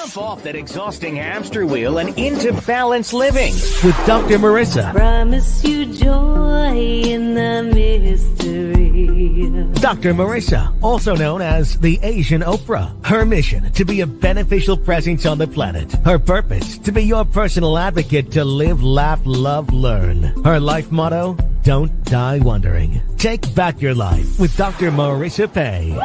Jump off that exhausting hamster wheel and into balanced living with Dr. Marissa. Promise you joy in the mystery. Dr. Marissa, also known as the Asian Oprah. Her mission, to be a beneficial presence on the planet. Her purpose, to be your personal advocate to live, laugh, love, learn. Her life motto, don't die wondering. Take back your life with Dr. Marissa Pay.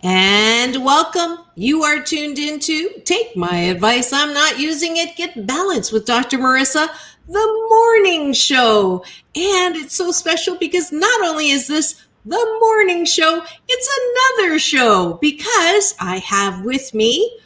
And welcome. You are tuned into Take My Advice. I'm not using it. Get balanced with Dr. Marissa, the morning show. And it's so special because not only is this the morning show, it's another show because I have with me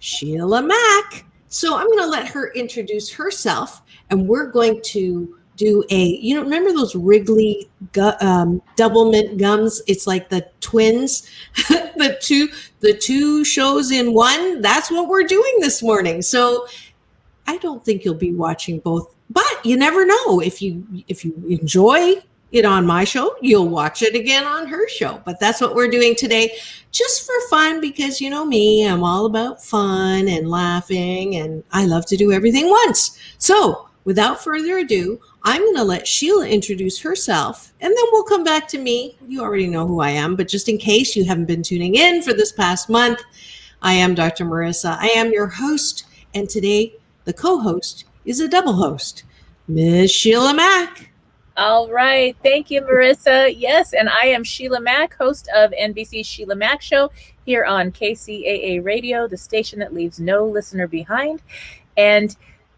SheilaMac. So I'm going to let her introduce herself, and we're going to do remember those Wrigley double mint gums? It's like the twins, the two shows in one. That's what we're doing this morning. So I don't think you'll be watching both, but you never know. If you enjoy it on my show, you'll watch it again on her show. But that's what we're doing today, just for fun, because you know me, I'm all about fun and laughing, and I love to do everything once. So without further ado, I'm going to let Sheila introduce herself, and then we'll come back to me. You already know who I am, but just in case you haven't been tuning in for this past month, I am Dr. Marissa. I am your host, and today the co-host is a double host, Miss SheilaMac. All right. Thank you, Marissa. Yes, and I am SheilaMac, host of NBC's SheilaMac Show here on KCAA Radio, the station that leaves no listener behind. And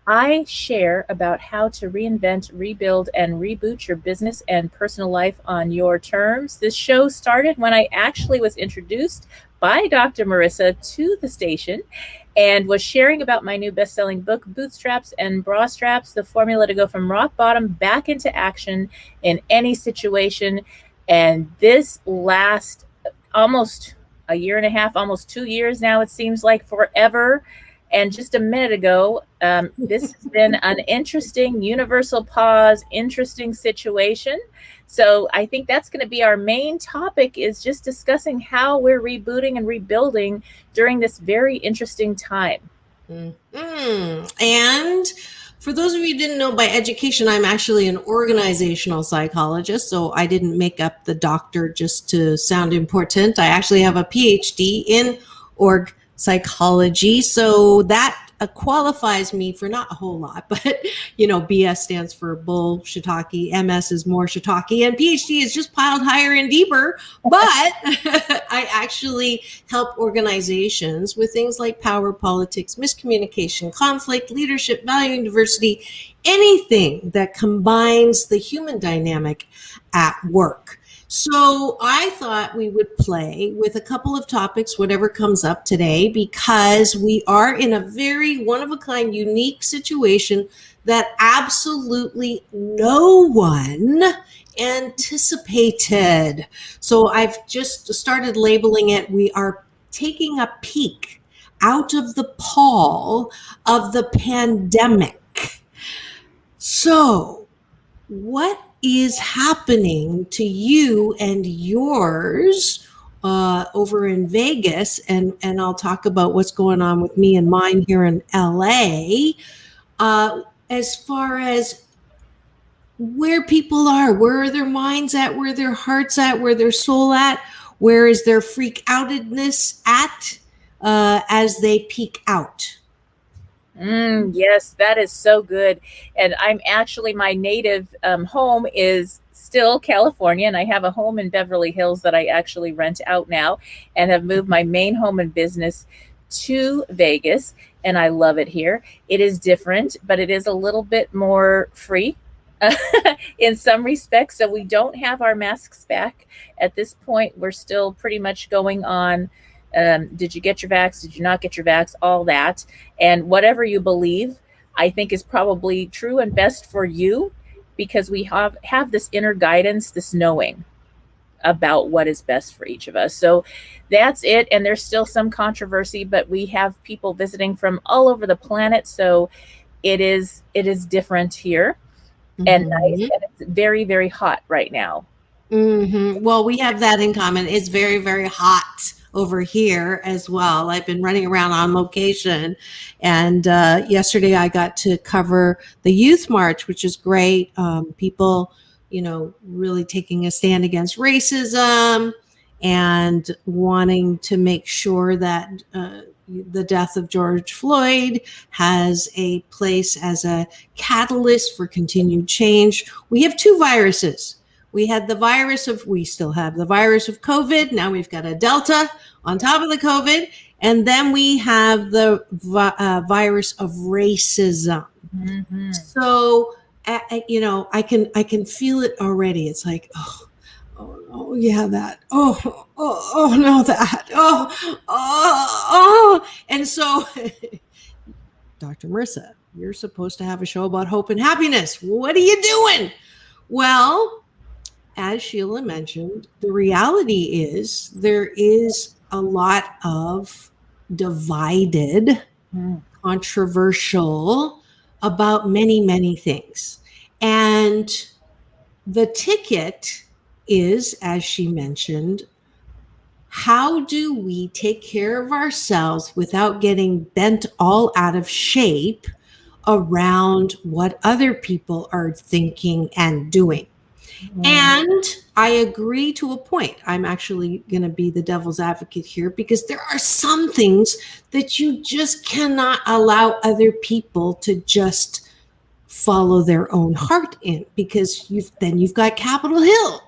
I share about how to reinvent, rebuild, and reboot your business and personal life on your terms. This show started when I actually was introduced by Dr. Marissa to the station and was sharing about my new best-selling book, Bootstraps and Bra Straps, the formula to go from rock bottom back into action in any situation. And this lasts almost a year and a half, almost 2 years now. It seems like forever. And just a minute ago, this has been an interesting universal pause, interesting situation. So I think that's going to be our main topic, is just discussing how we're rebooting and rebuilding during this very interesting time. Mm-hmm. And for those of you who didn't know, by education, I'm actually an organizational psychologist. So I didn't make up the doctor just to sound important. I actually have a PhD in org psychology. So that qualifies me for not a whole lot, but BS stands for bull shiitake, MS is more shiitake, and PhD is just piled higher and deeper. But I actually help organizations with things like power, politics, miscommunication, conflict, leadership, valuing diversity, anything that combines the human dynamic at work. So I thought we would play with a couple of topics, whatever comes up today, because we are in a very one-of-a-kind, unique situation that absolutely no one anticipated. So I've just started labeling it. We are taking a peek out of the pall of the pandemic. So what is happening to you and yours over in Vegas, and I'll talk about what's going on with me and mine here in LA, as far as where people are, where are their minds at, where their hearts at, where their soul at, where is their freak outedness at as they peak out. Yes, that is so good. And I'm actually, my native home is still California, and I have a home in Beverly Hills that I actually rent out now, and have moved my main home and business to Vegas, and I love it here. It is different, but it is a little bit more free in some respects. So we don't have our masks back at this point. We're still pretty much going on. Did you get your vax? Did you not get your vax? All that. And whatever you believe, I think is probably true and best for you, because we have this inner guidance, this knowing about what is best for each of us. So that's it. And there's still some controversy, but we have people visiting from all over the planet. So it is different here. And nice, and it's very, very hot right now. Well, we have that in common. It's very, very hot over here as well. I've been running around on location, and yesterday I got to cover the youth march, which is great. People, really taking a stand against racism and wanting to make sure that the death of George Floyd has a place as a catalyst for continued change. We have two viruses. We still have the virus of COVID. Now we've got a Delta on top of the COVID. And then we have the virus of racism. Mm-hmm. So, I can feel it already. It's like, oh yeah, that. Oh no, that. Oh. And so, Dr. Marissa, you're supposed to have a show about hope and happiness. What are you doing? Well, as Sheila mentioned, the reality is there is a lot of divided, controversial about many, many things. And the ticket is, as she mentioned, how do we take care of ourselves without getting bent all out of shape around what other people are thinking and doing? And I agree to a point. I'm actually going to be the devil's advocate here, because there are some things that you just cannot allow other people to just follow their own heart in, because you've got Capitol Hill.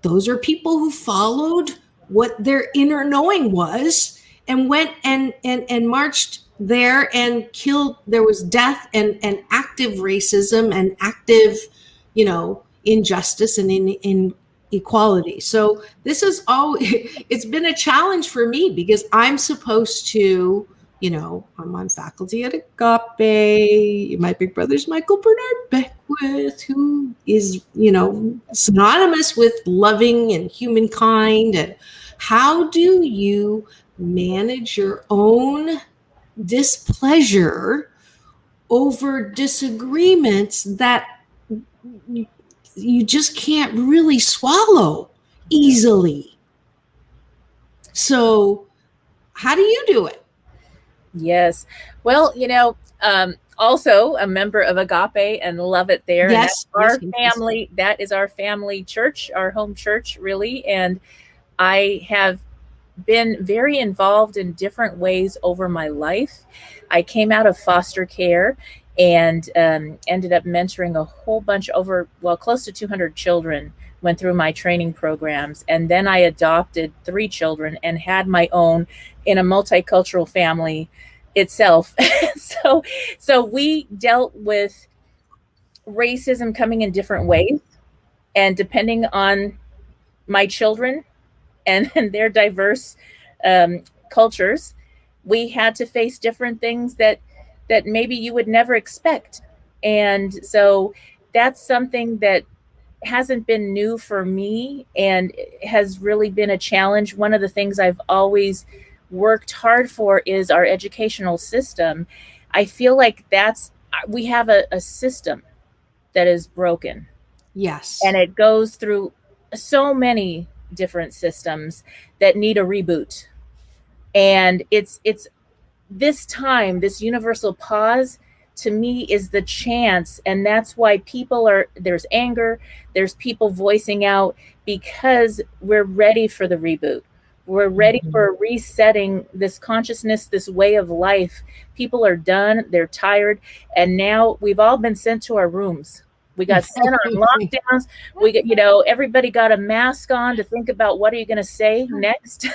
Those are people who followed what their inner knowing was and went and marched there and killed. There was death and active racism and active, injustice and inequality. So this is it's been a challenge for me, because I'm supposed to, I'm on faculty at Agape. My big brother's Michael Bernard Beckwith, who is, synonymous with loving and humankind. And how do you manage your own displeasure over disagreements that you just can't really swallow easily? So how do you do it? Yes. Well, also a member of Agape and love it there. Yes. And that's our family. That is our family church, our home church, really. And I have been very involved in different ways over my life. I came out of foster care and ended up mentoring a whole bunch close to 200 children, went through my training programs. And then I adopted 3 children and had my own in a multicultural family itself. So we dealt with racism coming in different ways. And depending on my children and their diverse cultures, we had to face different things that maybe you would never expect. And so that's something that hasn't been new for me and has really been a challenge. One of the things I've always worked hard for is our educational system. I feel like we have a system that is broken. Yes. And it goes through so many different systems that need a reboot. And it's this time, this universal pause, to me, is the chance. And that's why there's anger, there's people voicing out, because we're ready for the reboot. We're ready for resetting this consciousness, this way of life. People are done, they're tired. And now we've all been sent to our rooms. We got sent on lockdowns. We got, everybody got a mask on to think about what are you going to say next.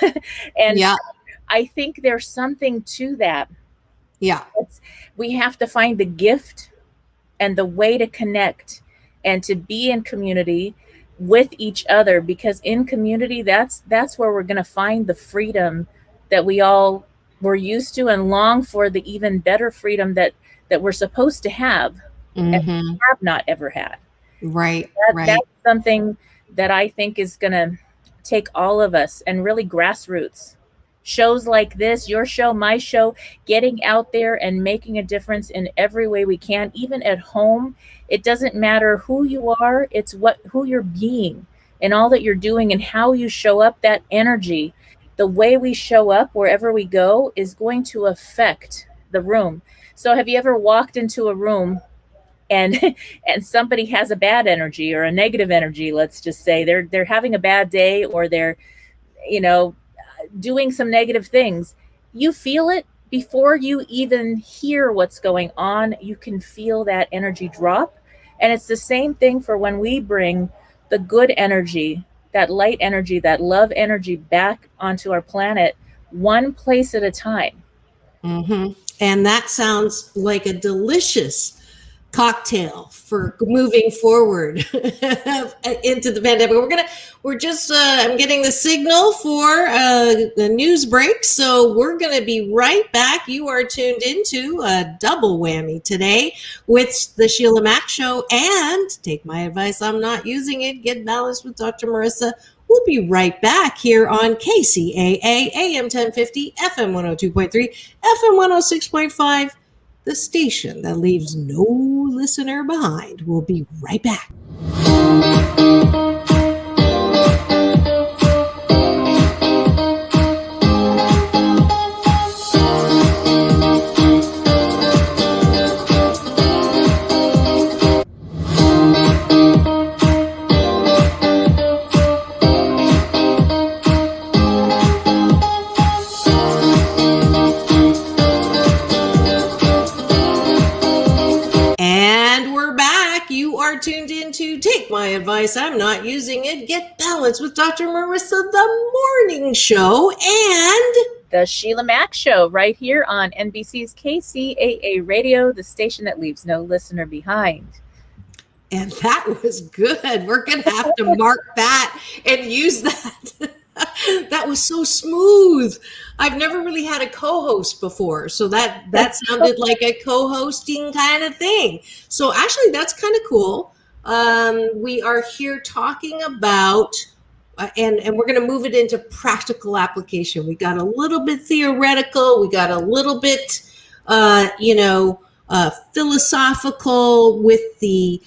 And yeah. I think there's something to that. Yeah. We have to find the gift and the way to connect and to be in community with each other, because in community, that's where we're going to find the freedom that we all were used to and long for, the even better freedom that we're supposed to have and have not ever had. Right. That's something that I think is going to take all of us, and really grassroots shows like this, your show, my show, getting out there and making a difference in every way we can, even at home. It doesn't matter who you are, it's who you're being and all that you're doing and how you show up, that energy. the way we show up wherever we go is going to affect the room. So have you ever walked into a room and and somebody has a bad energy or a negative energy? Let's just say they're having a bad day, or they're, you know, doing some negative things. You feel it before you even hear what's going on. You can feel that energy drop. And it's the same thing for when we bring the good energy, that light energy, that love energy back onto our planet, one place at a time. And that sounds like a delicious cocktail for moving forward into the pandemic. I'm getting the signal for the news break, so we're going to be right back. You are tuned into a double whammy today with the SheilaMac Show and Take My Advice, I'm Not Using It, Get Balanced with Dr. Marissa. We'll be right back here on KCAA, AM 1050, FM 102.3, FM 106.5. The station that leaves no listener behind. We'll be right back. Tuned into Take My Advice, I'm Not Using It, Get Balanced with Dr. Marissa, the morning show, and the SheilaMac Show right here on NBC's KCAA Radio, the station that leaves no listener behind. And that was good. We're going to have to mark that and use that. That was so smooth. I've never really had a co-host before, so that sounded like a co-hosting kind of thing. So actually, that's kind of cool. We are here talking about, and we're going to move it into practical application. We got a little bit theoretical. We got a little bit, philosophical with the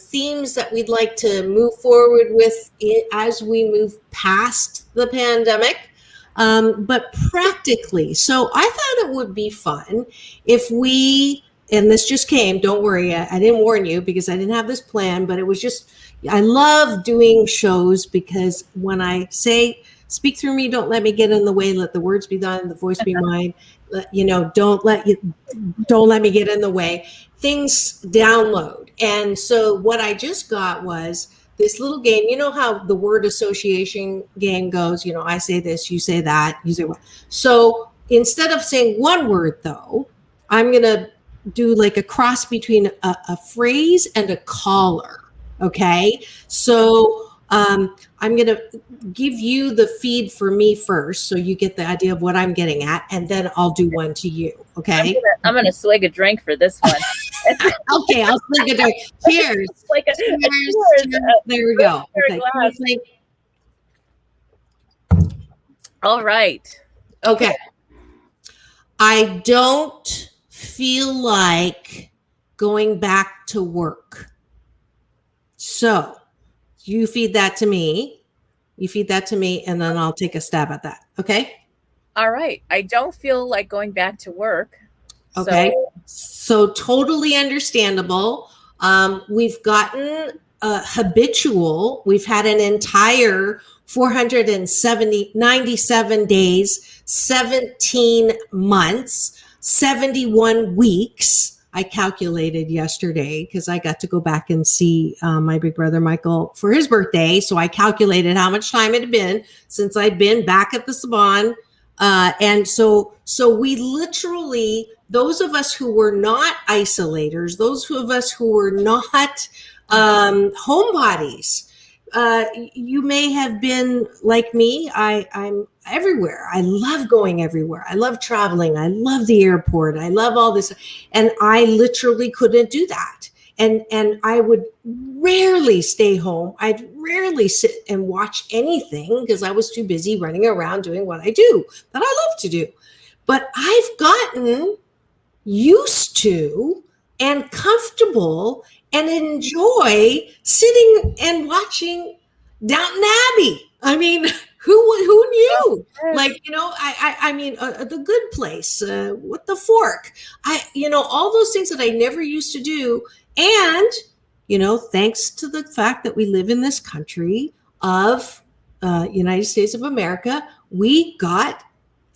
themes that we'd like to move forward with as we move past the pandemic, but practically. So I thought it would be fun if we, and this just came, don't worry, I didn't warn you because I didn't have this plan, but it was just, I love doing shows because when I say, speak through me, don't let me get in the way, let the words be thine, the voice be mine, don't let me get in the way, things download. And so what I just got was this little game. You know how the word association game goes, I say this, you say that, you say what. So instead of saying one word though, I'm going to do like a cross between a phrase and a caller. Okay. So I'm going to give you the feed for me first, so you get the idea of what I'm getting at, and then I'll do one to you. Okay. I'm gonna swig a drink for this one. Okay, I'll swig a drink. Cheers. Cheers. There we go. Okay. All right. Okay. I don't feel like going back to work. So you feed that to me. And then I'll take a stab at that. Okay. All right. I don't feel like going back to work. Okay. So totally understandable. We've gotten habitual. We've had an entire 97 days, 17 months, 71 weeks. I calculated yesterday because I got to go back and see my big brother Michael for his birthday. So I calculated how much time it had been since I'd been back at the salon. And so we literally, those of us who were not isolators, those of us who were not homebodies, you may have been like me. I'm everywhere. I love going everywhere. I love traveling. I love the airport. I love all this. And I literally couldn't do that. And I would rarely stay home. I'd rarely sit and watch anything because I was too busy running around doing what I do, that I love to do. But I've gotten used to and comfortable and enjoy sitting and watching Downton Abbey. I mean, Who knew? Yes. Like, I mean, The Good Place, with the fork, all those things that I never used to do. And, thanks to the fact that we live in this country of United States of America, we got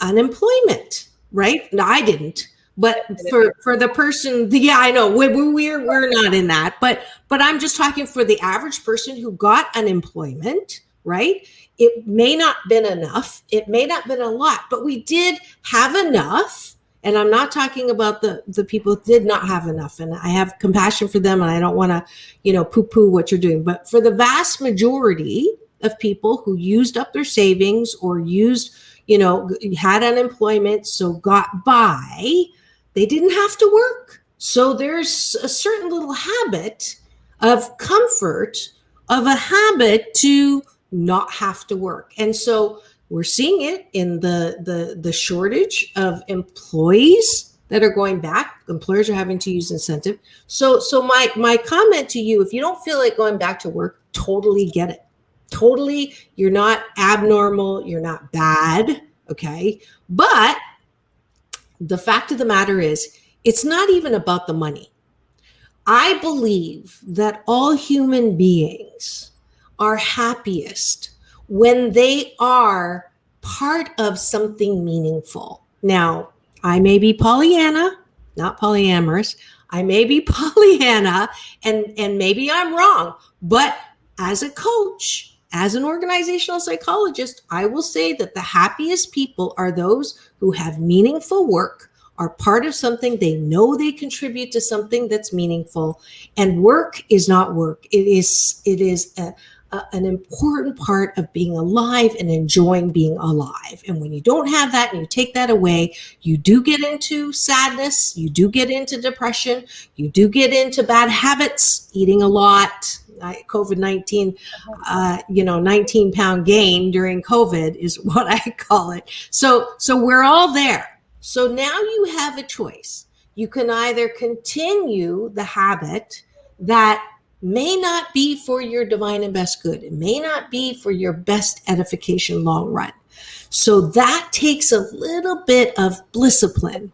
unemployment, right? No, I didn't. But for the person, yeah, I know we're not in that, but I'm just talking for the average person who got unemployment, right? It may not been enough. It may not been a lot, but we did have enough. And I'm not talking about the people who did not have enough. And I have compassion for them, and I don't want to, poo-poo what you're doing. But for the vast majority of people who used up their savings or had unemployment, so got by, they didn't have to work. So there's a certain little habit of comfort, of a habit to not have to work. And so we're seeing it in the shortage of employees that are going back. Employers are having to use incentive. So my comment to you, if you don't feel like going back to work, totally get it. Totally, you're not abnormal, you're not bad, okay? But the fact of the matter is, it's not even about the money. I believe that all human beings are happiest when they are part of something meaningful. Now, I may be Pollyanna, not polyamorous. I may be Pollyanna, and maybe I'm wrong. But as a coach, as an organizational psychologist, I will say that the happiest people are those who have meaningful work, are part of something they know they contribute to something that's meaningful. And work is not work. It is an important part of being alive and enjoying being alive. And when you don't have that and you take that away, you do get into sadness, you do get into depression, you do get into bad habits, eating a lot. COVID-19, 19-pound gain during COVID is what I call it. So we're all there. So now you have a choice. You can either continue the habit that may not be for your divine and best good. It may not be for your best edification long run. So that takes a little bit of blisscipline.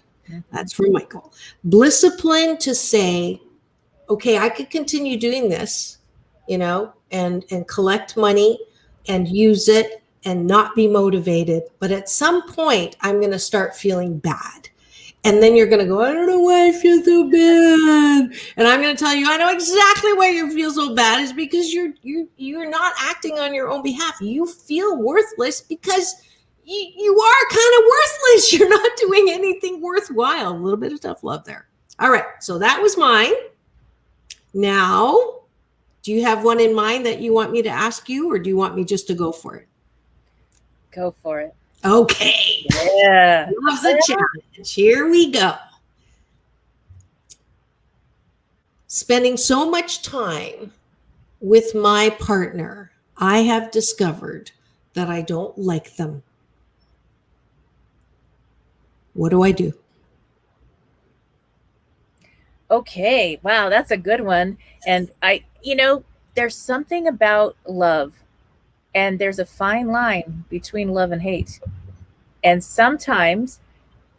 That's for Michael. Blisscipline to say, okay, I could continue doing this, and collect money and use it and not be motivated. But at some point, I'm going to start feeling bad. And then you're going to go, I don't know why I feel so bad. And I'm going to tell you, I know exactly why you feel so bad is because you're not acting on your own behalf. You feel worthless because you are kind of worthless. You're not doing anything worthwhile. A little bit of tough love there. All right. So that was mine. Now, do you have one in mind that you want me to ask you, or do you want me just to go for it? Go for it. Okay. Yeah. Loves a challenge. Here we go. Spending so much time with my partner, I have discovered that I don't like them. What do I do? Okay. Wow, that's a good one. And there's something about love, and there's a fine line between love and hate. And sometimes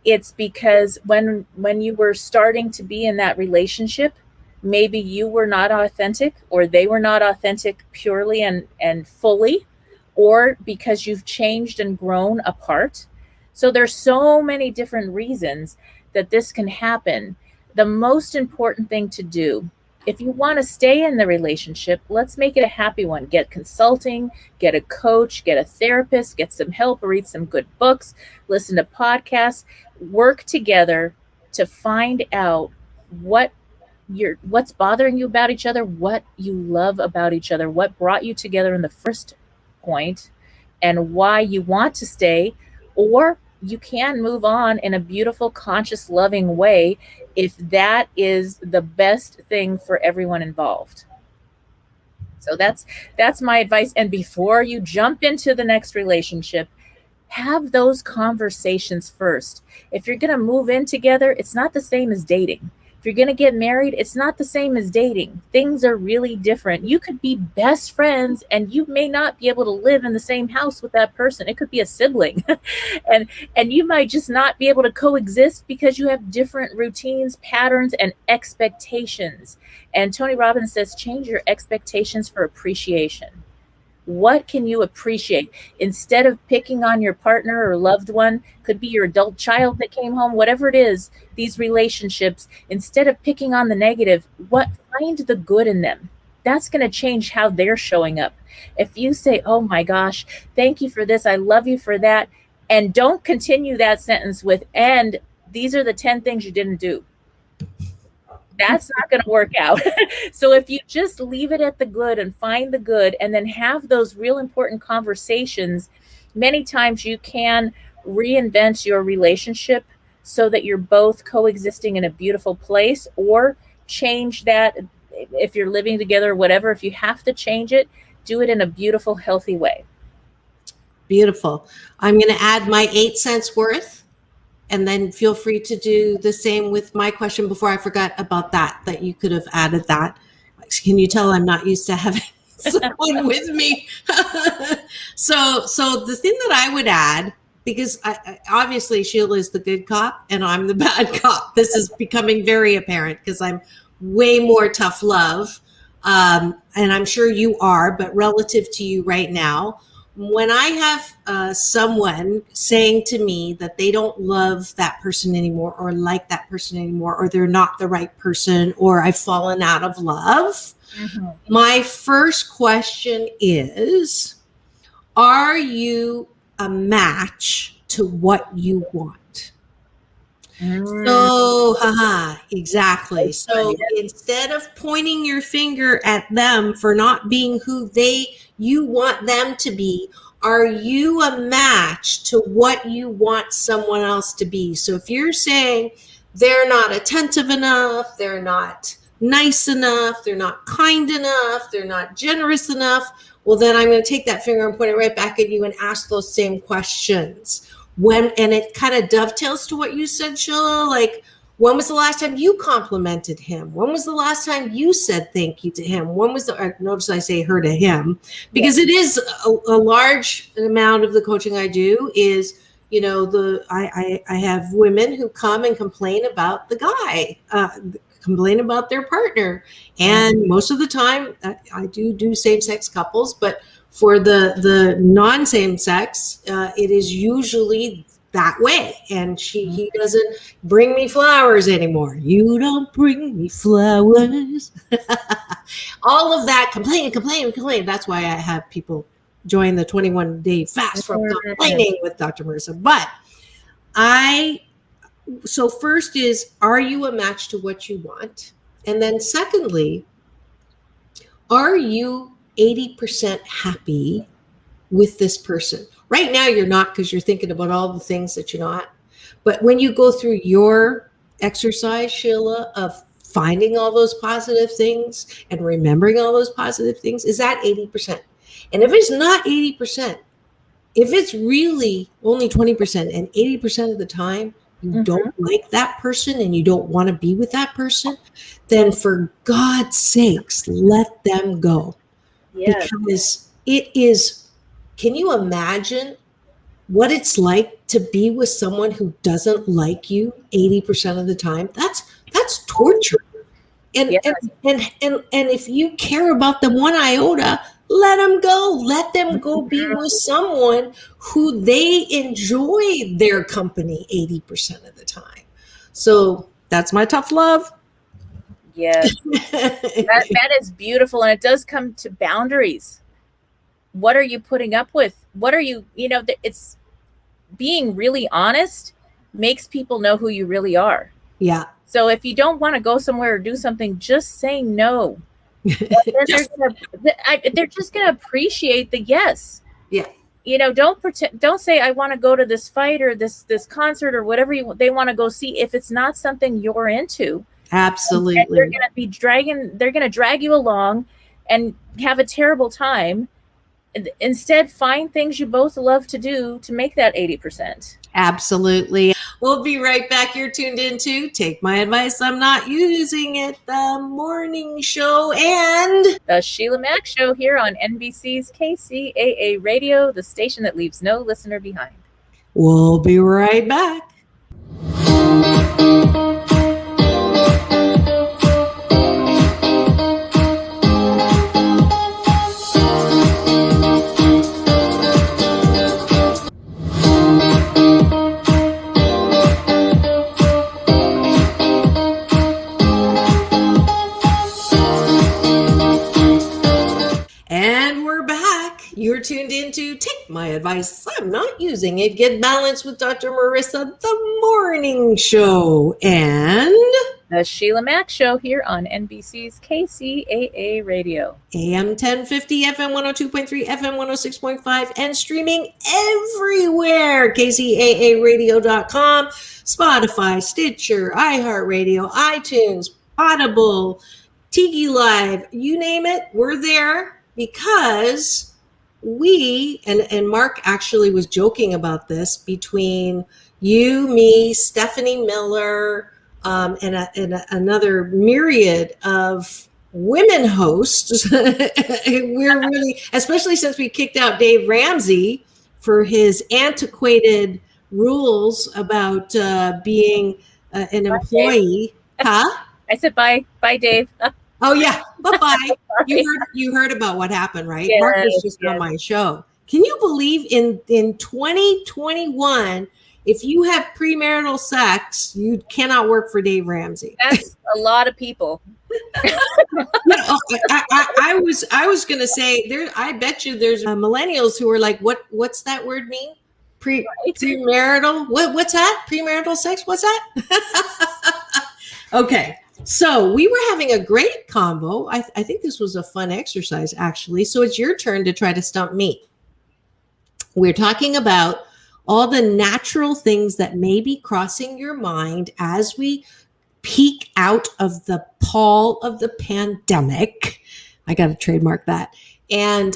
it's because when you were starting to be in that relationship, maybe you were not authentic, or they were not authentic purely and fully, or because you've changed and grown apart. So there's so many different reasons that this can happen. The most important thing to do, if you want to stay in the relationship, let's make it a happy one. Get consulting, get a coach, get a therapist, get some help, read some good books, listen to podcasts, work together to find out what's bothering you about each other, what you love about each other, what brought you together in the first point, and why you want to stay, or you can move on in a beautiful, conscious, loving way if that is the best thing for everyone involved. So that's my advice. And before you jump into the next relationship, have those conversations first. If you're going to move in together, it's not the same as dating. If you're going to get married, it's not the same as dating. Things are really different. You could be best friends and you may not be able to live in the same house with that person. It could be a sibling. and you might just not be able to coexist because you have different routines, patterns, and expectations. And Tony Robbins says, change your expectations for appreciation. What can you appreciate? Instead of picking on your partner or loved one, could be your adult child that came home, whatever it is, these relationships, instead of picking on the negative, find the good in them. That's going to change how they're showing up. If you say, oh my gosh, thank you for this, I love you for that, and don't continue that sentence with, and these are the 10 things you didn't do. That's not going to work out. So if you just leave it at the good and find the good and then have those real important conversations, many times you can reinvent your relationship so that you're both coexisting in a beautiful place, or change that if you're living together or whatever. If you have to change it, do it in a beautiful, healthy way. Beautiful. I'm going to add my 8 cents worth. And then feel free to do the same with my question before I forgot about that you could have added that. Can you tell I'm not used to having someone with me? So the thing that I would add, because obviously Sheila is the good cop and I'm the bad cop. This is becoming very apparent because I'm way more tough love. And I'm sure you are, but relative to you right now, when I have someone saying to me that they don't love that person anymore or like that person anymore, or they're not the right person, or I've fallen out of love, my first question is, are you a match to what you want? So, exactly. So instead of pointing your finger at them for not being who you want them to be, are you a match to what you want someone else to be? So if you're saying they're not attentive enough, they're not nice enough, they're not kind enough, they're not generous enough, well, then I'm going to take that finger and point it right back at you and ask those same questions. And it kind of dovetails to what you said, Sheila, like, when was the last time you complimented him? When was the last time you said thank you to him? Notice I say her to him, because it is a large amount of the coaching I do is, I have women who come and complain about the guy, complain about their partner. And most of the time I do same-sex couples, but for the non-same sex, it is usually that way. And he doesn't bring me flowers anymore. You don't bring me flowers. All of that complain. That's why I have people join the 21-day fast from complaining with Dr. Marissa. But so first is, are you a match to what you want? And then secondly, are you 80% happy with this person? Right now you're not, because you're thinking about all the things that you're not. But when you go through your exercise, Sheila, of finding all those positive things and remembering all those positive things, is that 80%? And if it's not 80%, if it's really only 20% and 80% of the time you don't like that person and you don't want to be with that person, then for God's sakes, let them go. Yes. Because it is, can you imagine what it's like to be with someone who doesn't like you 80% of the time? That's torture. And if you care about them one iota, let them go. Let them go be with someone who they enjoy their company 80% of the time. So that's my tough love. Yes, that is beautiful. And it does come to boundaries. What are you putting up with? What are you, it's being really honest makes people know who you really are. Yeah. So if you don't want to go somewhere or do something, just say no. They're just going to appreciate the yes. Yeah. Don't say I want to go to this fight or this concert or whatever they want to go see if it's not something you're into. Absolutely. And they're going to drag you along and have a terrible time. Instead, find things you both love to do to make that 80%. Absolutely. We'll be right back. You're tuned into Take My Advice, I'm Not Using It, the morning show, and The SheilaMac Show here on NBC's KCAA Radio, the station that leaves no listener behind. we'll be right back. And we're back. You're tuned into Take My Advice, I'm Not Using It, Get Balanced with Dr. Marissa, the morning show, and The SheilaMac Show here on NBC's KCAA Radio. AM 1050, FM 102.3, FM 106.5, and streaming everywhere. KCAAradio.com, Spotify, Stitcher, iHeartRadio, iTunes, Audible, Tiki Live, you name it, we're there because we, and Mark actually was joking about this, between you, me, Stephanie Miller, and another myriad of women hosts. We're really, especially since we kicked out Dave Ramsey for his antiquated rules about being an employee. Huh? I said bye, Dave. Oh yeah, bye-bye. You heard about what happened, right? Yes, Mark was just on my show. Can you believe in 2021, if you have premarital sex, you cannot work for Dave Ramsey? That's a lot of people. I was gonna say there. I bet you there's millennials who are like, what's that word mean? Premarital? What's that? Premarital sex? What's that? Okay. So we were having a great convo. I think this was a fun exercise, actually. So it's your turn to try to stump me. We're talking about all the natural things that may be crossing your mind as we peek out of the pall of the pandemic. I got to trademark that. And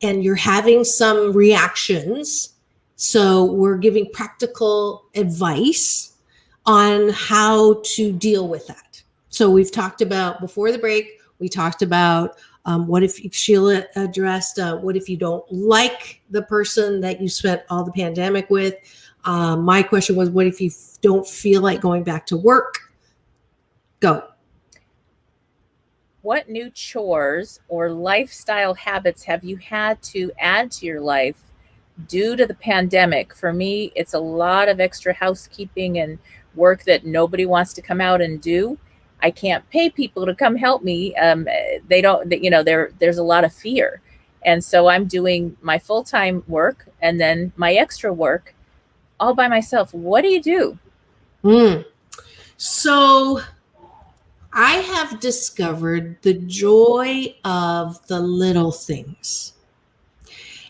you're having some reactions. So we're giving practical advice on how to deal with that. So we've talked about, before the break, we talked about what if Sheila addressed, what if you don't like the person that you spent all the pandemic with? My question was, what if you don't feel like going back to work? Go. What new chores or lifestyle habits have you had to add to your life due to the pandemic? For me, it's a lot of extra housekeeping and work that nobody wants to come out and do. I can't pay people to come help me. They don't, there's a lot of fear. And so I'm doing my full-time work and then my extra work all by myself. What do you do? So I have discovered the joy of the little things.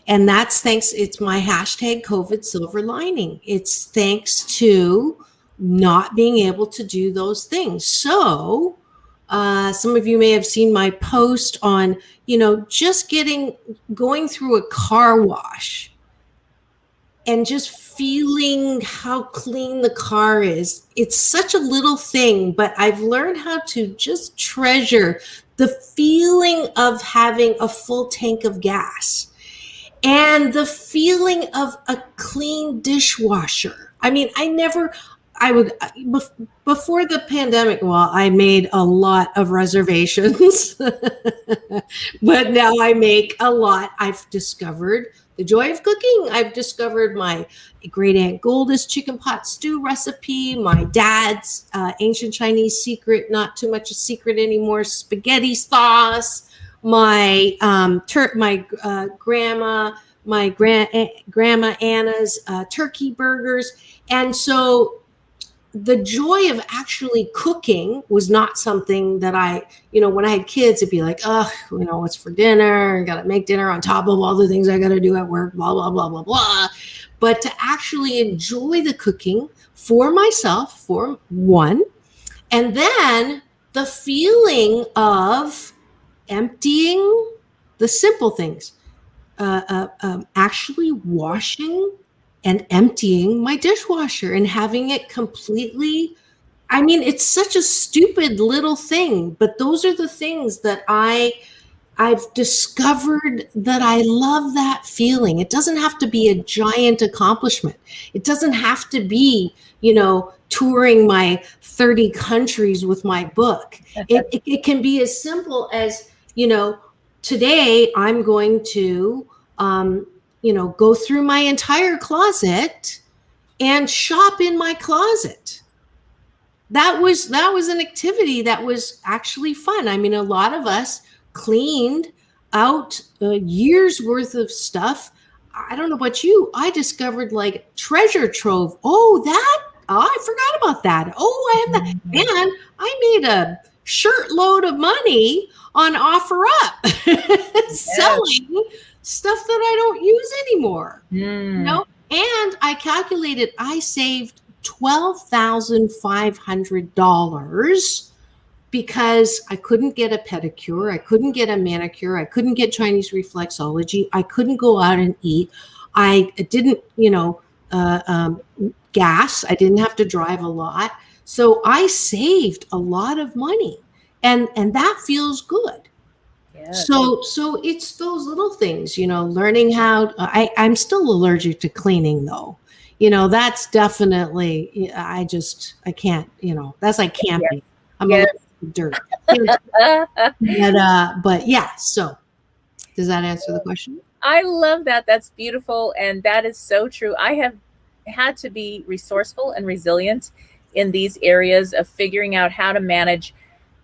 And that's it's my hashtag COVID silver lining. It's thanks to not being able to do those things. So some of you may have seen my post on, just going through a car wash and just feeling how clean the car is. It's such a little thing, but I've learned how to just treasure the feeling of having a full tank of gas and the feeling of a clean dishwasher. I mean, before the pandemic, I made a lot of reservations, but now I make a lot. I've discovered the joy of cooking. I've discovered my great Aunt Golda's chicken pot stew recipe, my dad's ancient Chinese secret, not too much a secret anymore, spaghetti sauce, my grandma Anna's turkey burgers. And so the joy of actually cooking was not something that when I had kids, it'd be like, what's for dinner? I got to make dinner on top of all the things I got to do at work, blah, blah, blah, blah, blah. But to actually enjoy the cooking for myself, for one, and then the feeling of emptying the simple things, actually washing and emptying my dishwasher and having it completely. I mean, it's such a stupid little thing, but those are the things that I've discovered that I love that feeling. It doesn't have to be a giant accomplishment. It doesn't have to be, touring my 30 countries with my book. It can be as simple as, today I'm going to, go through my entire closet and shop in my closet. That was an activity that was actually fun. I mean, a lot of us cleaned out a year's worth of stuff. I don't know about you. I discovered like treasure trove. Oh, I forgot about that. Oh, I have that. And I made a shirt load of money on OfferUp selling stuff that I don't use anymore. And I calculated I saved $12,500 because I couldn't get a pedicure, I couldn't get a manicure, I couldn't get Chinese reflexology, I couldn't go out and eat, I didn't, gas, I didn't have to drive a lot, so I saved a lot of money, and that feels good. Yeah. So it's those little things, learning how. I'm still allergic to cleaning, though. That's definitely. I can't. That's like camping. I'm allergic to dirt. But yeah. So does that answer the question? I love that. That's beautiful, and that is so true. I have had to be resourceful and resilient in these areas of figuring out how to manage.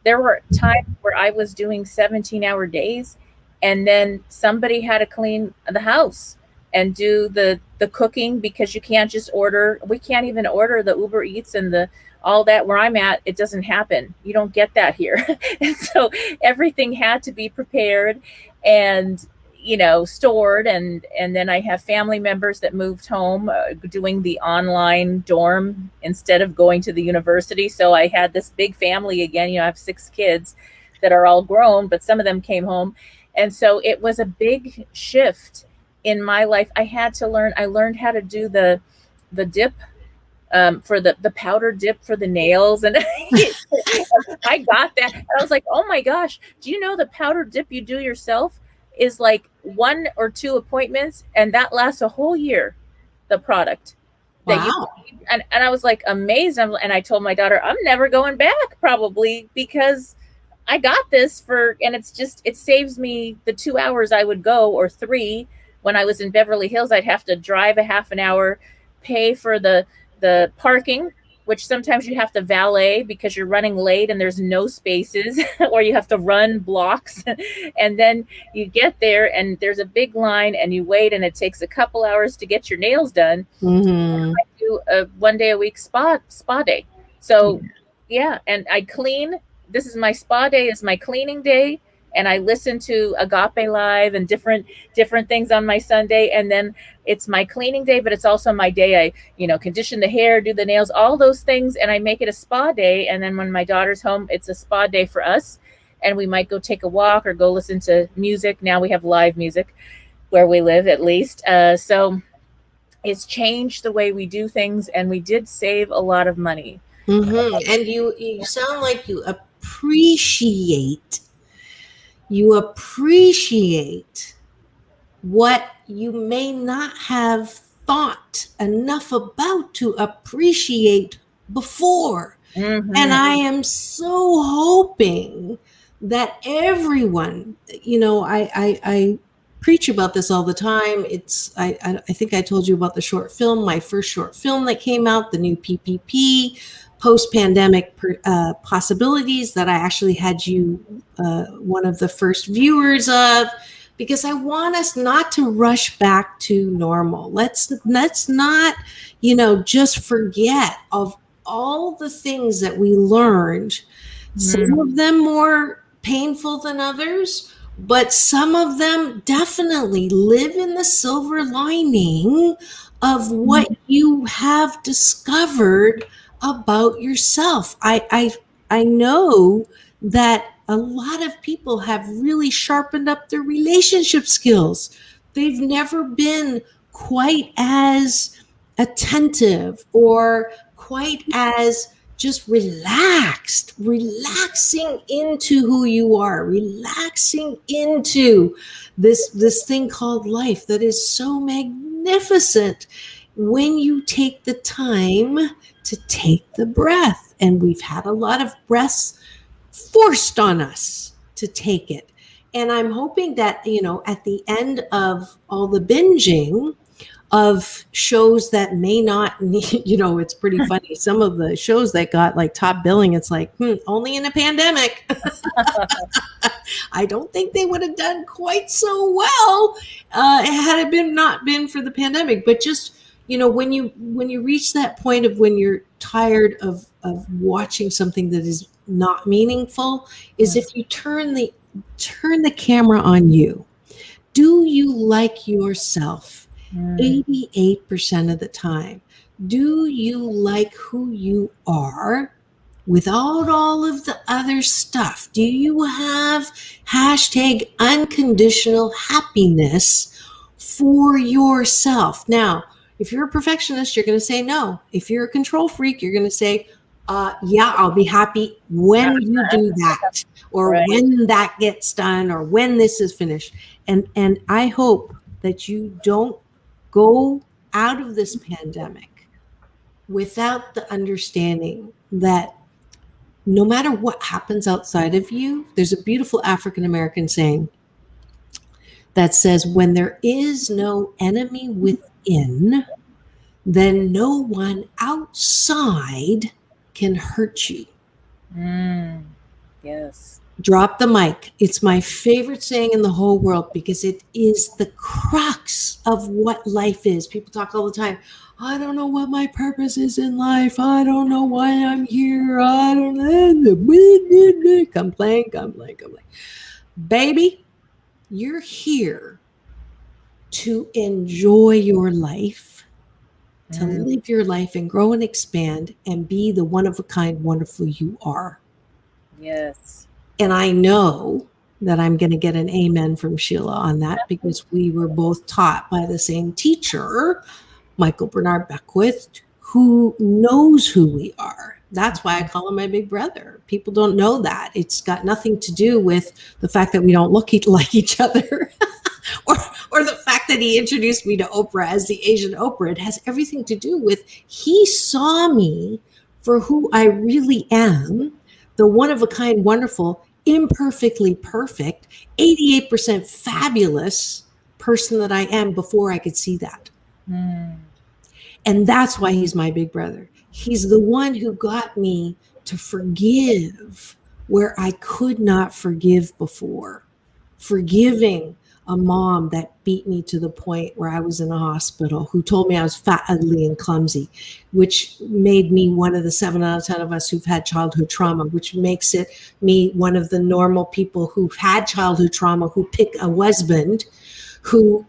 There were times where I was doing 17-hour days, and then somebody had to clean the house and do the cooking, because you can't just order. We can't even order the Uber Eats and all that. Where I'm at, it doesn't happen. You don't get that here. And so everything had to be prepared and stored. And then I have family members that moved home doing the online dorm instead of going to the university. So I had this big family again. I have 6 kids that are all grown, but some of them came home. And so it was a big shift in my life. I learned how to do the dip for the powder dip for the nails. And I got that. And I was like, oh my gosh, do you know the powder dip you do yourself is like 1 or 2 appointments, and that lasts a whole year, the product. Wow. And I was like amazed. And I told my daughter, I'm never going back probably, because I got this and it saves me the 2 hours I would go, or 3. When I was in Beverly Hills, I'd have to drive a half an hour, pay for the parking, which sometimes you have to valet because you're running late and there's no spaces, or you have to run blocks. And then you get there and there's a big line and you wait, and it takes a couple hours to get your nails done. I do a 1 day a week spa day. So yeah, and I clean. This is my spa day, is my cleaning day. And I listen to Agape Live and different things on my Sunday. And then it's my cleaning day, but it's also my day. I, condition the hair, do the nails, all those things. And I make it a spa day. And then when my daughter's home, it's a spa day for us. And we might go take a walk or go listen to music. Now we have live music where we live, at least. So it's changed the way we do things. And we did save a lot of money. And you sound like you appreciate what you may not have thought enough about to appreciate before. And I am so hoping that everyone, I preach about this all the time. I think I told you about the short film, my first short film that came out, the new PPP, post-pandemic possibilities, that I actually had you one of the first viewers of, because I want us not to rush back to normal. Let's not, just forget of all the things that we learned, some of them more painful than others, but some of them definitely live in the silver lining of what you have discovered about yourself. I know that a lot of people have really sharpened up their relationship skills. They've never been quite as attentive or quite as just relaxing into who you are, relaxing into this thing called life that is so magnificent when you take the time to take the breath. And we've had a lot of breaths forced on us to take it. And I'm hoping that, at the end of all the binging of shows that may not need, it's pretty funny. Some of the shows that got like top billing, it's like, only in a pandemic. I don't think they would have done quite so well had it not been for the pandemic. But just, when you reach that point of when you're tired of watching something that is not meaningful, is if you turn the camera on you. Do you like yourself 88% of the time? Do you like who you are without all of the other stuff? Do you have hashtag unconditional happiness for yourself? Now, if you're a perfectionist, you're going to say no. If you're a control freak, you're going to say, yeah, I'll be happy when you do that, or when that gets done, or when this is finished. And I hope that you don't go out of this pandemic without the understanding that no matter what happens outside of you, there's a beautiful African American saying that says, when there is no enemy within, then no one outside can hurt you. Yes. Drop the mic. It's my favorite saying in the whole world because it is the crux of what life is. People talk all the time. I don't know what my purpose is in life. I don't know why I'm here. I don't know. Complain. Baby, you're here to enjoy your life, to live your life and grow and expand and be the one-of-a-kind wonderful you are. Yes. And I know that I'm going to get an amen from Sheila on that because we were both taught by the same teacher, Michael Bernard Beckwith, who knows who we are. That's why I call him my big brother. People don't know that. It's got nothing to do with the fact that we don't look like each other or the fact that he introduced me to Oprah as the Asian Oprah. It has everything to do with he saw me for who I really am, the one-of-a-kind, wonderful, imperfectly perfect, 88% fabulous person that I am before I could see that. And that's why he's my big brother. He's the one who got me to forgive where I could not forgive before. Forgiving a mom that beat me to the point where I was in a hospital, who told me I was fat, ugly, and clumsy, which made me one of the 7 out of 10 of us who've had childhood trauma, which makes it me one of the normal people who've had childhood trauma, who pick a husband who,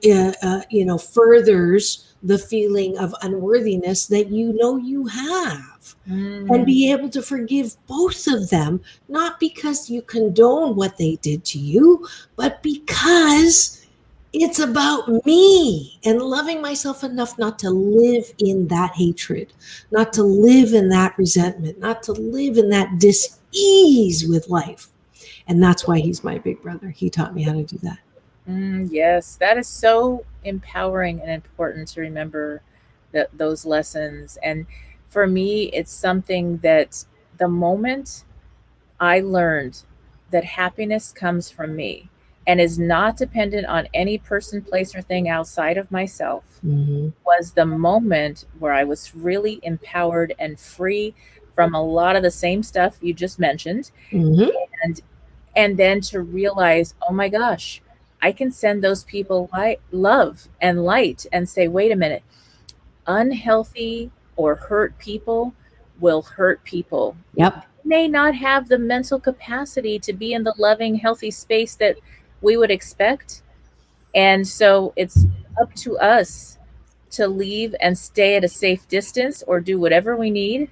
furthers the feeling of unworthiness that you have. And be able to forgive both of them, not because you condone what they did to you, but because it's about me and loving myself enough not to live in that hatred, not to live in that resentment, not to live in that dis-ease with life. And that's why he's my big brother. He taught me how to do that. Yes, that is so empowering and important to remember those lessons. And for me, it's something that the moment I learned that happiness comes from me and is not dependent on any person, place, or thing outside of myself, was the moment where I was really empowered and free from a lot of the same stuff you just mentioned. And then to realize, oh my gosh, I can send those people love and light and say, wait a minute, unhealthy or hurt people will hurt people. Yep. They may not have the mental capacity to be in the loving, healthy space that we would expect. And so it's up to us to leave and stay at a safe distance or do whatever we need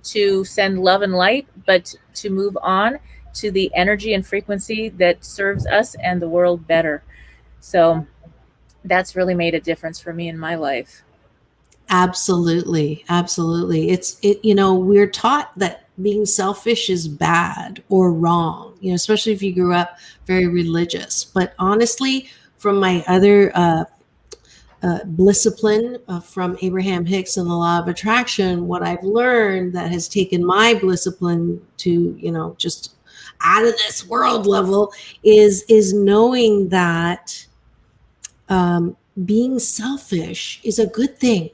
to send love and light, but to move on to the energy and frequency that serves us and the world better. So that's really made a difference for me in my life. Absolutely. Absolutely. We're taught that being selfish is bad or wrong, especially if you grew up very religious. But honestly, from my other discipline from Abraham Hicks and the law of attraction, what I've learned that has taken my discipline to, just out of this world level is knowing that being selfish is a good thing.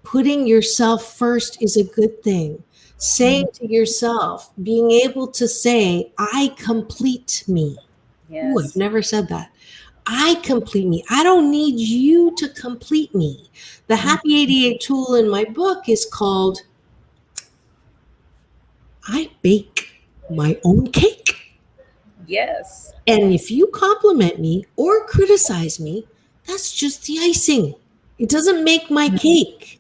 Putting yourself first is a good thing. Saying to yourself, being able to say, I complete me. Yes. Ooh, I've never said that. I complete me. I don't need you to complete me. The Happy 88 tool in my book is called I bake my own cake. Yes. And if you compliment me or criticize me, that's just the icing. It doesn't make my cake.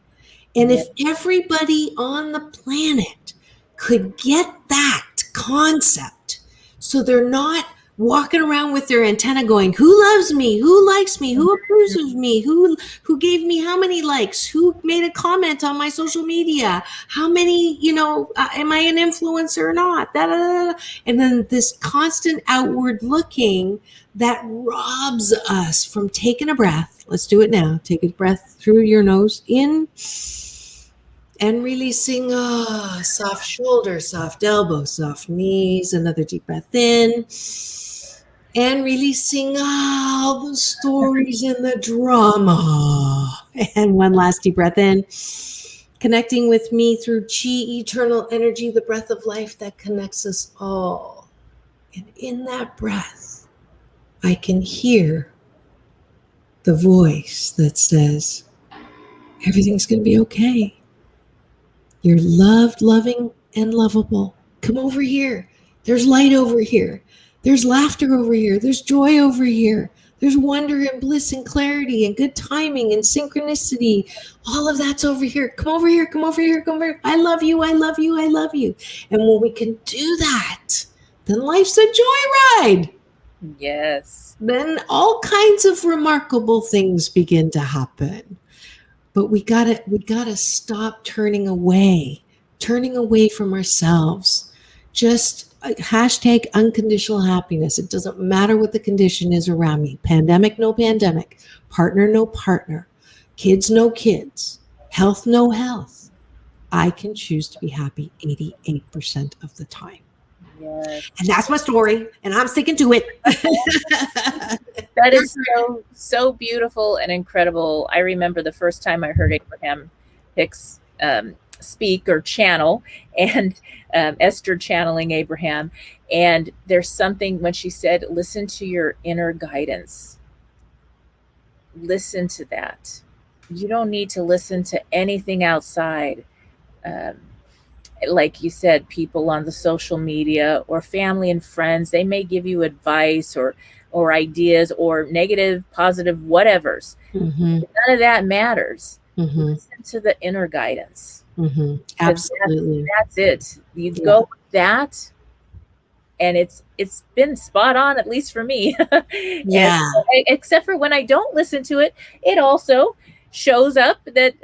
And if everybody on the planet could get that concept, so they're not walking around with their antenna going, who loves me? Who likes me? Who approves of me? Who gave me how many likes? Who made a comment on my social media? How many, am I an influencer or not? Da, da, da, da. And then this constant outward looking that robs us from taking a breath. Let's do it now. Take a breath through your nose in and releasing, soft shoulder, soft elbow, soft knees. Another deep breath in. And releasing all the stories and the drama. And one last deep breath in. Connecting with me through chi, eternal energy, the breath of life that connects us all. And in that breath, I can hear the voice that says, everything's going to be okay. You're loved, loving, and lovable. Come over here. There's light over here. There's laughter over here. There's joy over here. There's wonder and bliss and clarity and good timing and synchronicity. All of that's over here. Come over here. Come over here. Come over here. I love you. I love you. I love you. And when we can do that, then life's a joyride. Yes. Then all kinds of remarkable things begin to happen. But we gotta stop turning away from ourselves. Just hashtag unconditional happiness. It doesn't matter what the condition is around me. Pandemic, no pandemic. Partner, no partner. Kids, no kids. Health, no health. I can choose to be happy 88% of the time. Yes. And that's my story, and I'm sticking to it. That is so beautiful and incredible. I remember the first time I heard Abraham Hicks speak or channel, and Esther channeling Abraham. And there's something when she said, listen to your inner guidance. Listen to that. You don't need to listen to anything outside. Like you said, people on the social media or family and friends, they may give you advice or ideas or negative, positive, whatevers. Mm-hmm. None of that matters. Mm-hmm. Listen to the inner guidance. Mm-hmm. Absolutely. That's it. You go with that, and it's been spot on, at least for me. Yeah. Except for when I don't listen to it, it also shows up that,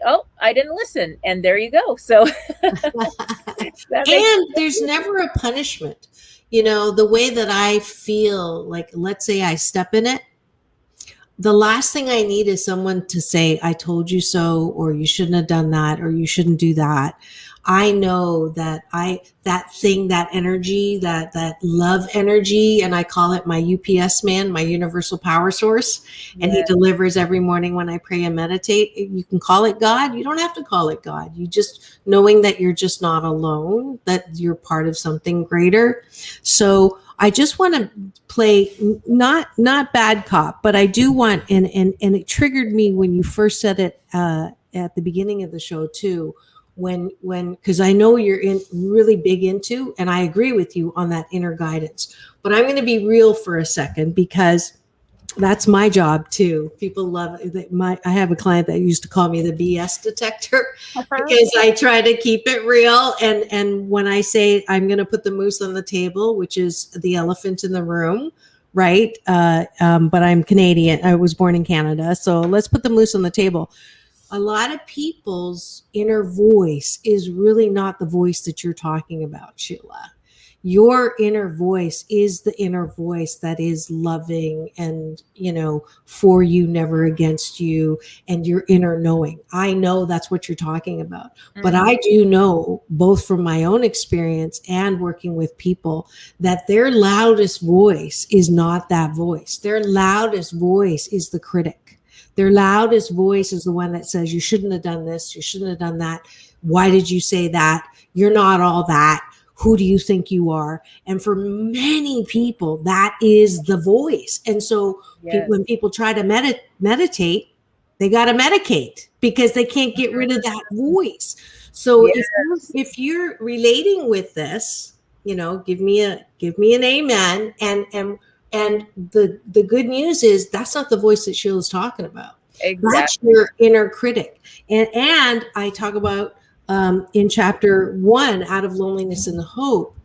I didn't listen, and there you go. So and there's never a punishment. The way that I feel, like, let's say I step in it, the last thing I need is someone to say, I told you so, or you shouldn't have done that, or you shouldn't do that. I know that that thing, that energy, that love energy, and I call it my UPS man, my universal power source. And he delivers every morning when I pray and meditate. You can call it God. You don't have to call it God. You just knowing that you're just not alone, that you're part of something greater. So I just want to play not bad cop, but I do want, and it triggered me when you first said it at the beginning of the show too. When because I know you're really big into, and I agree with you on that inner guidance, but I'm going to be real for a second, because that's my job too. People love it. I have a client that used to call me the BS detector because I try to keep it real. And when I say I'm going to put the moose on the table, which is the elephant in the room, right? But I'm Canadian. I was born in Canada. So let's put the moose on the table. a lot of people's inner voice is really not the voice that you're talking about, Sheila. Your inner voice is the inner voice that is loving and, for you, never against you, and your inner knowing. I know that's what you're talking about. But I do know, both from my own experience and working with people, that their loudest voice is not that voice. Their loudest voice is the critic. Their loudest voice is the one that says, you shouldn't have done this. You shouldn't have done that. Why did you say that? You're not all that. Who do you think you are? And for many people, that is the voice. And so when people try to meditate, they got to medicate because they can't get rid of that voice. So if you're relating with this, give me an amen. And the good news is that's not the voice that Sheila's talking about. Exactly. That's your inner critic. And I talk about in chapter 1, Out of Loneliness and Hope,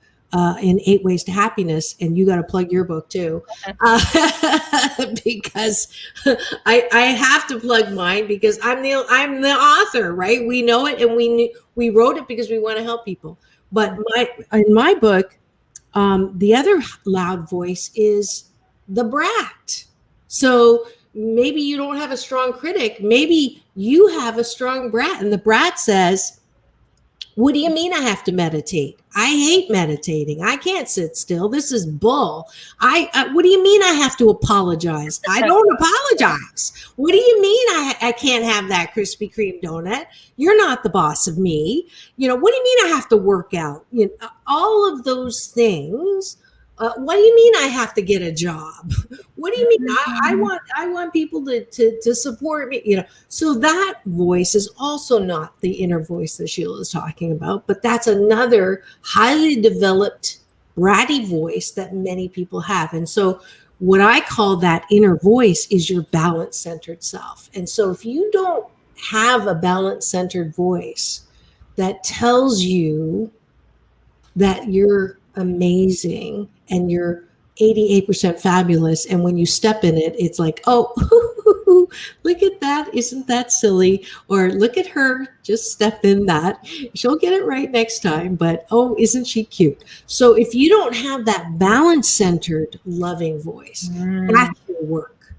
in 8 Ways to Happiness, and you got to plug your book too, because I have to plug mine because I'm the author, right? We know it, and we wrote it because we want to help people. But in my book, the other loud voice is the brat. So maybe you don't have a strong critic. Maybe you have a strong brat, and the brat says, what do you mean I have to meditate? I hate meditating. I can't sit still. This is bull. What do you mean I have to apologize? I don't apologize. What do you mean I can't have that Krispy Kreme donut? You're not the boss of me. What do you mean I have to work out? All of those things. What do you mean I have to get a job? What do you mean I want people to support me? So that voice is also not the inner voice that Sheila is talking about, but that's another highly developed bratty voice that many people have. And so what I call that inner voice is your balance-centered self. And so if you don't have a balance-centered voice that tells you that you're amazing and you're 88% fabulous, and when you step in it, it's like, oh, look at that, isn't that silly? Or look at her, just step in that, she'll get it right next time, but oh, isn't she cute? So if you don't have that balance-centered loving voice, that's your work.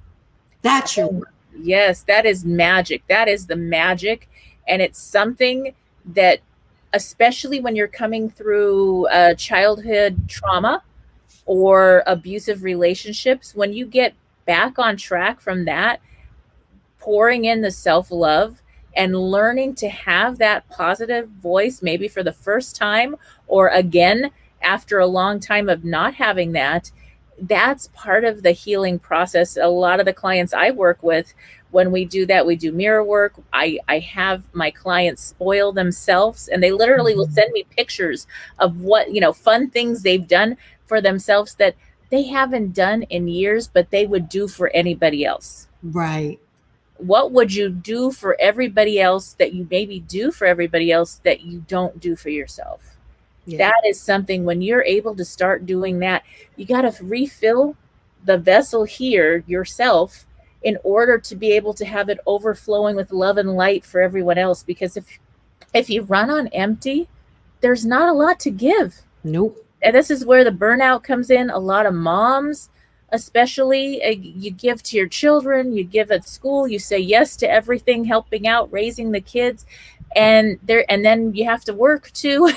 That's your work. Yes, that is magic. That is the magic. And it's something that, especially when you're coming through childhood trauma or abusive relationships, when you get back on track from that, pouring in the self-love and learning to have that positive voice, maybe for the first time or again after a long time of not having that, that's part of the healing process. A lot of the clients I work with, when we do that, we do mirror work. I have my clients spoil themselves, and they literally will send me pictures of what, fun things they've done for themselves that they haven't done in years, but they would do for anybody else. Right. What would you do for everybody else that you maybe do for everybody else that you don't do for yourself? Yeah. That is something, when you're able to start doing that, you got to refill the vessel here yourself in order to be able to have it overflowing with love and light for everyone else. Because if you run on empty, there's not a lot to give. Nope. And this is where the burnout comes in. A lot of moms, especially, you give to your children, you give at school, you say yes to everything, helping out, raising the kids, and then you have to work too.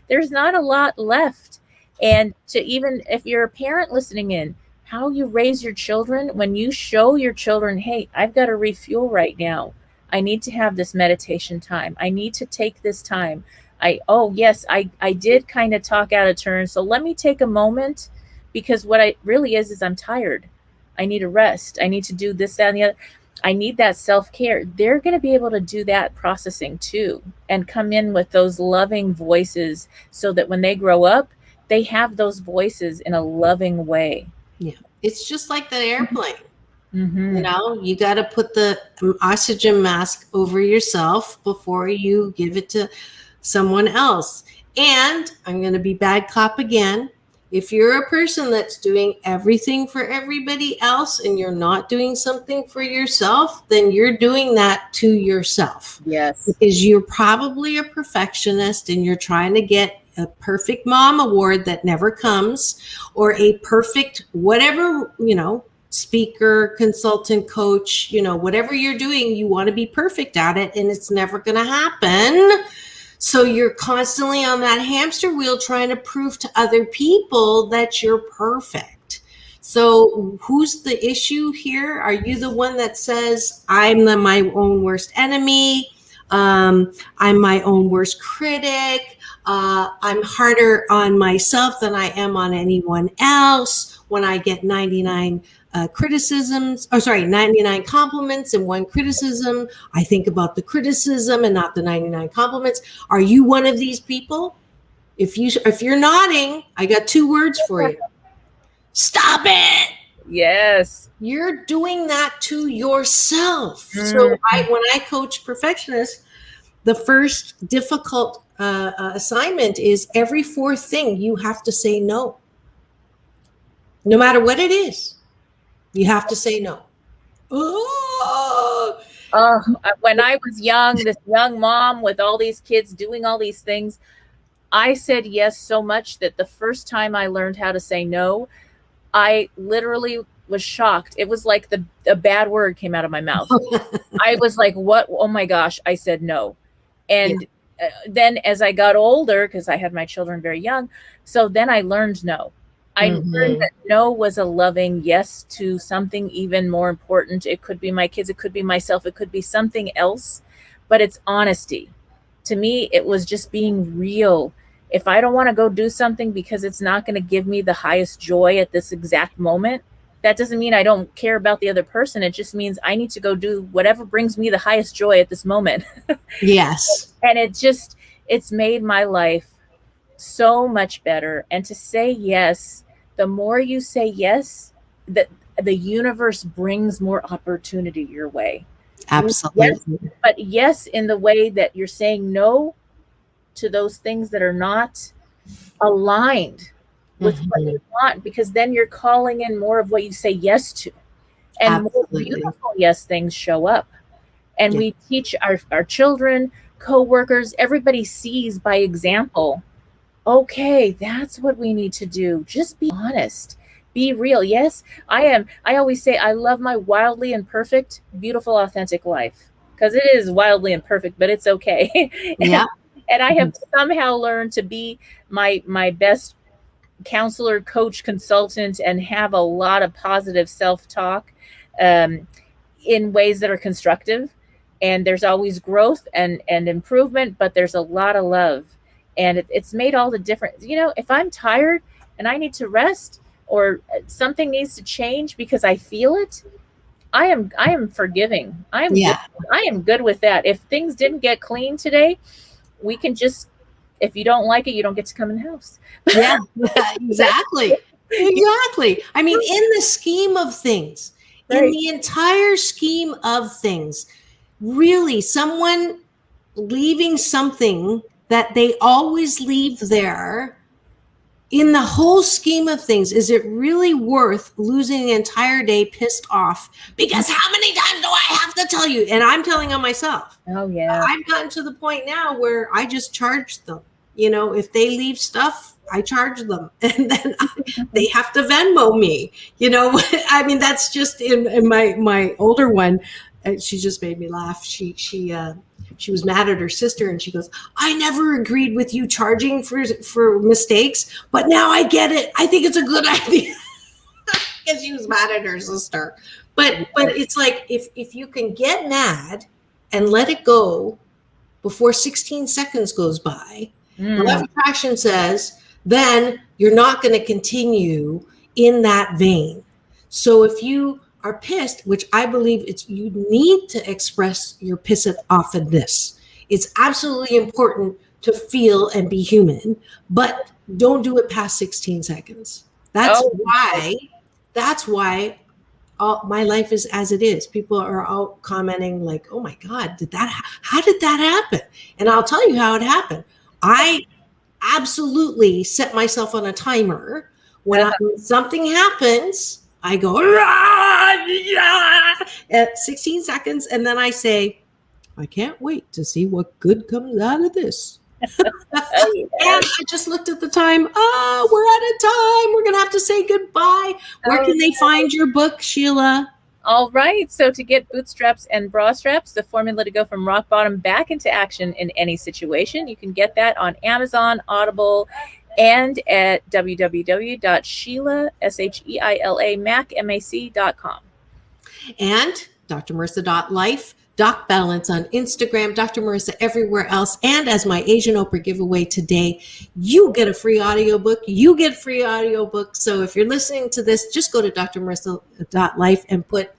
There's not a lot left. And to even, if you're a parent listening in, how you raise your children, when you show your children, hey, I've got to refuel right now. I need to have this meditation time. I need to take this time. I did kind of talk out of turn. So let me take a moment, because what I really is I'm tired. I need a rest. I need to do this, that, and the other. I need that self-care. They're going to be able to do that processing too, and come in with those loving voices so that when they grow up, they have those voices in a loving way. Yeah. It's just like the airplane. Mm-hmm. You got to put the oxygen mask over yourself before you give it to someone else. And I'm going to be bad cop again. If you're a person that's doing everything for everybody else and you're not doing something for yourself, then you're doing that to yourself. Yes. Because you're probably a perfectionist and you're trying to get a perfect mom award that never comes, or a perfect whatever, speaker, consultant, coach, whatever you're doing, you want to be perfect at it and it's never going to happen. So you're constantly on that hamster wheel trying to prove to other people that you're perfect. So who's the issue here? Are you the one that says, I'm my own worst enemy? I'm my own worst critic. I'm harder on myself than I am on anyone else. When I get 99 99 compliments and one criticism, I think about the criticism and not the 99 compliments. Are you one of these people? If you're nodding, I got 2 words for you. Stop it. Yes. You're doing that to yourself. So when I coach perfectionists, the first difficult assignment is every 4th thing you have to say no. No matter what it is, you have to say no. Oh, when I was young, this young mom with all these kids doing all these things, I said yes so much that the first time I learned how to say no, I literally was shocked. It was like a bad word came out of my mouth. I was like, what? Oh my gosh, I said no. And then as I got older, because I had my children very young, so then I learned no. I learned that no was a loving yes to something even more important. It could be my kids, it could be myself, it could be something else, but it's honesty. To me, it was just being real. If I don't want to go do something because it's not going to give me the highest joy at this exact moment, that doesn't mean I don't care about the other person. It just means I need to go do whatever brings me the highest joy at this moment. Yes. And it's made my life so much better. And to say yes, the more you say yes, the universe brings more opportunity your way. Absolutely. Yes, but yes, in the way that you're saying no to those things that are not aligned with what you want, because then you're calling in more of what you say yes to, and more beautiful yes things show up. And we teach our children, co-workers, everybody sees by example. Okay, that's what we need to do. Just be honest, be real. Yes, I always say I love my wildly imperfect, beautiful, authentic life, because it is wildly imperfect, but it's okay. Yeah. And I have somehow learned to be my best counselor, coach, consultant, and have a lot of positive self-talk in ways that are constructive. And there's always growth and improvement, but there's a lot of love. And it's made all the difference. If I'm tired and I need to rest, or something needs to change because I feel it, I am forgiving. I am good with that. If things didn't get clean today, we can just, if you don't like it, you don't get to come in the house. Yeah, exactly. Exactly. I mean, in the scheme of things, in the entire scheme of things, really someone leaving something that they always leave there, in the whole scheme of things, is it really worth losing an entire day pissed off? Because how many times do I have to tell you? And I'm telling on myself. Oh, yeah. I've gotten to the point now where I just charge them. If they leave stuff, I charge them, and then they have to Venmo me. I mean, that's just in my older one. She just made me laugh. She was mad at her sister, and she goes, I never agreed with you charging for mistakes, but now I get it. I think it's a good idea. Because she was mad at her sister. But it's like, if you can get mad and let it go before 16 seconds goes by, the law of attraction says, then you're not going to continue in that vein. So if you are pissed, which I believe you need to express your pissed offness. It's absolutely important to feel and be human, but don't do it past 16 seconds. That's why my life is as it is. People are all commenting like, oh my God, how did that happen? And I'll tell you how it happened. I absolutely set myself on a timer When something happens, I go "Rah, yeah," at 16 seconds, and then I say, I can't wait to see what good comes out of this. And I just looked at the time. We're out of time. We're going to have to say goodbye. Where can they find your book, Sheila? All right. So to get bootstraps and bra straps, the formula to go from rock bottom back into action in any situation, you can get that on Amazon, Audible, and at www.SheilaMac.com. And DrMarissa.life, Doc Balance on Instagram, Dr. Marissa everywhere else. And as my Asian Oprah giveaway today, you get a free audiobook. So if you're listening to this, just go to DrMarissa.life and put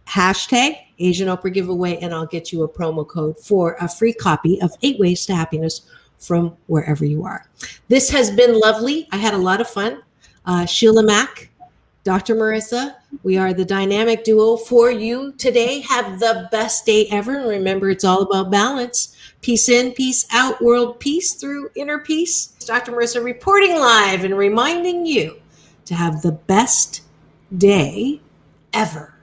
hashtag Asian Oprah giveaway, and I'll get you a promo code for a free copy of 8 Ways to Happiness from wherever you are. This has been lovely. I had a lot of fun. SheilaMac, Dr. Marissa, we are the dynamic duo for you today. Have the best day ever. And remember, it's all about balance. Peace in, peace out, world peace through inner peace. Dr. Marissa reporting live and reminding you to have the best day ever.